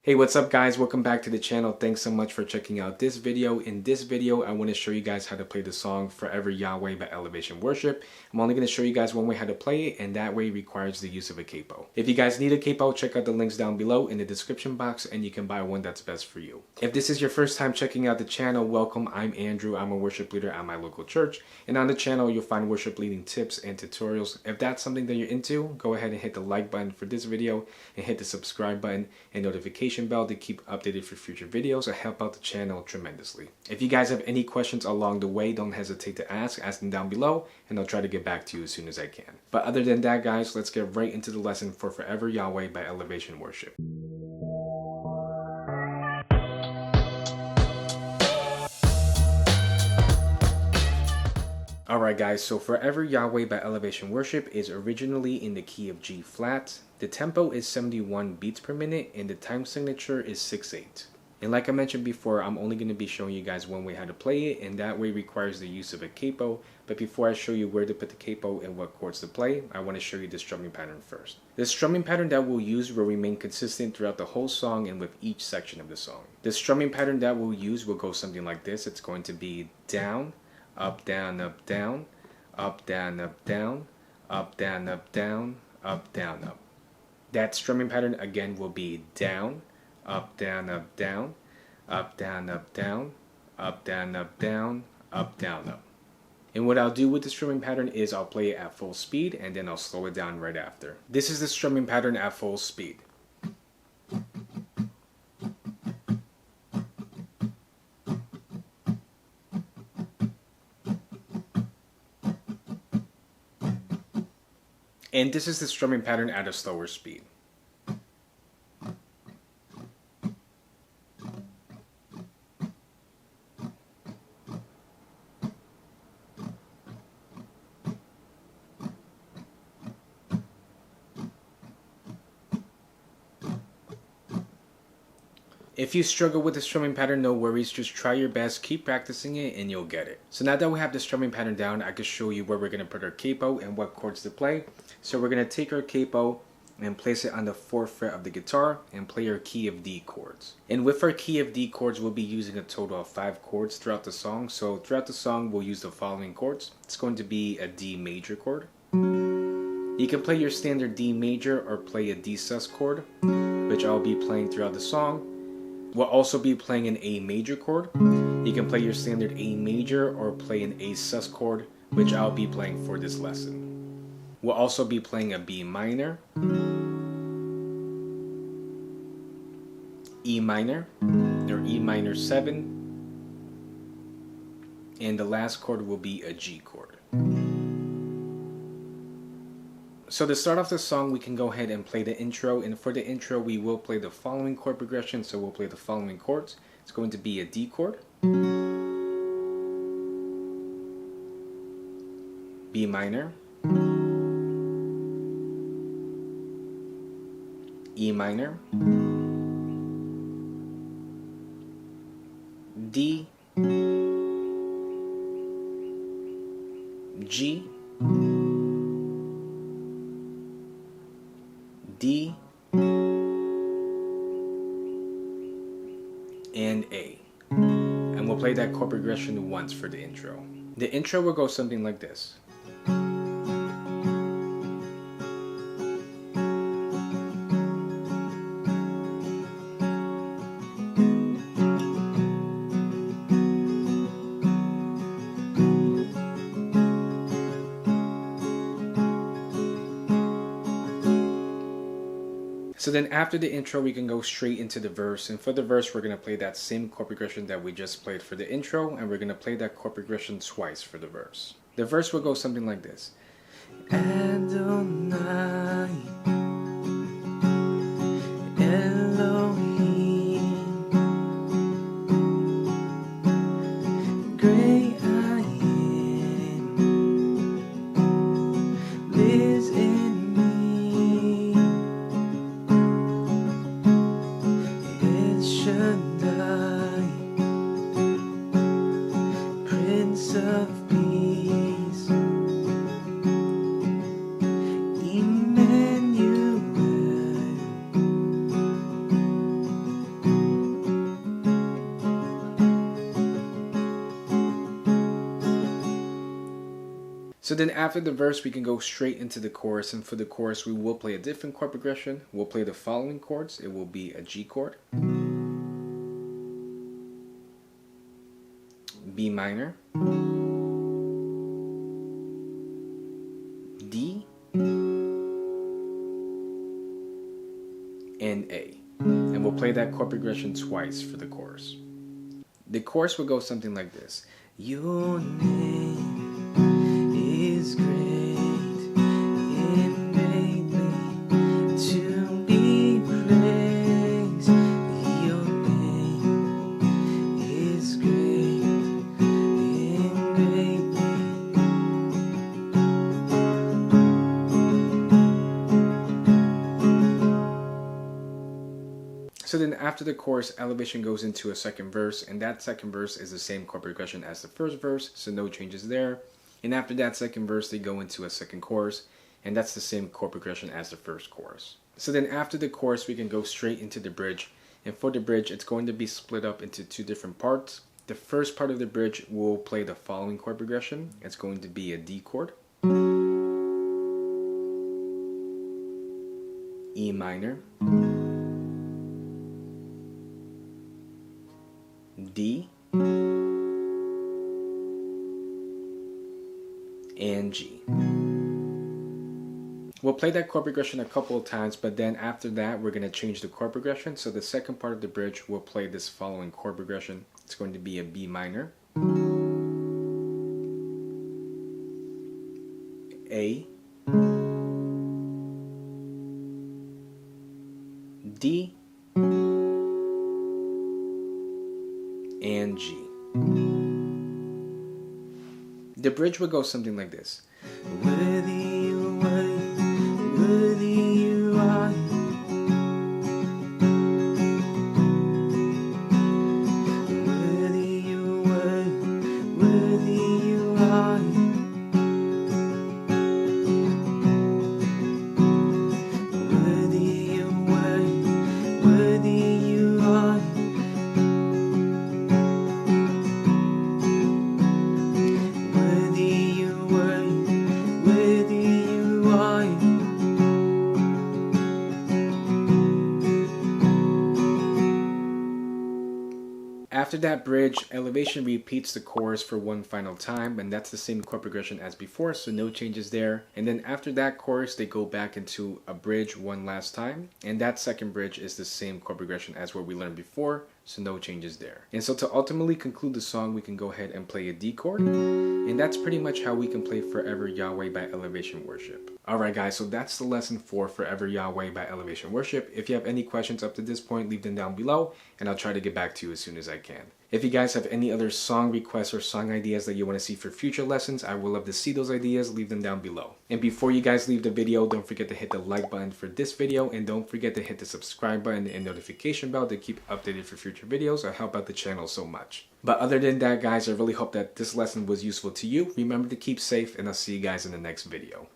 Hey, what's up guys? Welcome back to the channel. Thanks so much for checking out this video. In this video, I want to show you guys how to play the song Forever Yahweh by Elevation Worship. I'm only going to show you guys one way how to play it, and that way requires the use of a capo. If you guys need a capo, check out the links down below in the description box and you can buy one that's best for you. If this is your first time checking out the channel, welcome. I'm Andrew. I'm a worship leader at my local church, and on the channel you'll find worship leading tips and tutorials. If that's something that you're into, go ahead and hit the like button for this video and hit the subscribe button and notification bell to keep updated for future videos. I help out the channel tremendously. If you guys have any questions along the way, don't hesitate to ask them down below and I'll try to get back to you as soon as I can. But other than that guys, let's get right into the lesson for Forever Yahweh by Elevation Worship. Alright guys, so Forever Yahweh by Elevation Worship is originally in the key of G flat. The tempo is 71 beats per minute and the time signature is 6/8. And like I mentioned before, I'm only going to be showing you guys one way how to play it, and that way requires the use of a capo. But before I show you where to put the capo and what chords to play, I want to show you the strumming pattern first. The strumming pattern that we'll use will remain consistent throughout the whole song and with each section of the song. The strumming pattern that we'll use will go something like this. It's going to be down, up, down, up, down, up, down, up, down, up, down, up, down, up, down, up. That strumming pattern again will be down, up, down, up, down, up, down, up, down, up, down, up, down, up, down, up. And what I'll do with the strumming pattern is I'll play it at full speed and then I'll slow it down right after. This is the strumming pattern at full speed. And this is the strumming pattern at a slower speed. If you struggle with the strumming pattern, no worries, just try your best, keep practicing it, and you'll get it. So now that we have the strumming pattern down, I can show you where we're going to put our capo and what chords to play. So we're going to take our capo and place it on the 4th fret of the guitar and play our key of D chords. And with our key of D chords, we'll be using a total of 5 chords throughout the song. So throughout the song, we'll use the following chords. It's going to be a D major chord. You can play your standard D major or play a D sus chord, which I'll be playing throughout the song. We'll also be playing an A major chord. You can play your standard A major or play an A sus chord, which I'll be playing for this lesson. We'll also be playing a B minor, E minor, or E minor 7, and the last chord will be a G chord. So to start off the song, we can go ahead and play the intro, and for the intro we will play the following chord progression. So we'll play the following chords. It's going to be a D chord, B minor, E minor, D, G, D, and A. And we'll play that chord progression once for the intro. The intro will go something like this. So then after the intro, we can go straight into the verse. And for the verse, we're going to play that same chord progression that we just played for the intro. And we're going to play that chord progression twice for the verse. The verse will go something like this. Adonai, Elohim, great I am, lives in Prince of Peace, Emmanuel, So then after the verse, we can go straight into the chorus, and for the chorus, we will play a different chord progression. We'll play the following chords. It will be a G chord, B minor, D, and A. And we'll play that chord progression twice for the chorus. The chorus will go something like this. Your name is great and greatly to be praised. Your name is great and greatly. So then after the chorus, Elevation goes into a second verse, and that second verse is the same chord progression as the first verse, so no changes there. And after that second verse, they go into a second chorus, and that's the same chord progression as the first chorus. So then after the chorus, we can go straight into the bridge. And for the bridge, it's going to be split up into two different parts. The first part of the bridge will play the following chord progression. It's going to be a D chord, E minor, D, and G. We'll play that chord progression a couple of times, but then after that we're going to change the chord progression. So the second part of the bridge will play this following chord progression. It's going to be a B minor, A, D, and G. The bridge will go something like this. Worthy you are, worthy you are. Worthy you are, worthy you are. Worthy you are, worthy you are. After that bridge, Elevation repeats the chorus for one final time, and that's the same chord progression as before, so no changes there. And then after that chorus, they go back into a bridge one last time, and that second bridge is the same chord progression as what we learned before, so no changes there. And so to ultimately conclude the song, we can go ahead and play a D chord, and that's pretty much how we can play Forever Yahweh by Elevation Worship. Alright guys, so that's the lesson for Forever Yahweh by Elevation Worship. If you have any questions up to this point, leave them down below, and I'll try to get back to you as soon as I can. If you guys have any other song requests or song ideas that you want to see for future lessons, I would love to see those ideas. Leave them down below. And before you guys leave the video, don't forget to hit the like button for this video, and don't forget to hit the subscribe button and notification bell to keep updated for future videos. It'll help out the channel so much. But other than that guys, I really hope that this lesson was useful to you. Remember to keep safe, and I'll see you guys in the next video.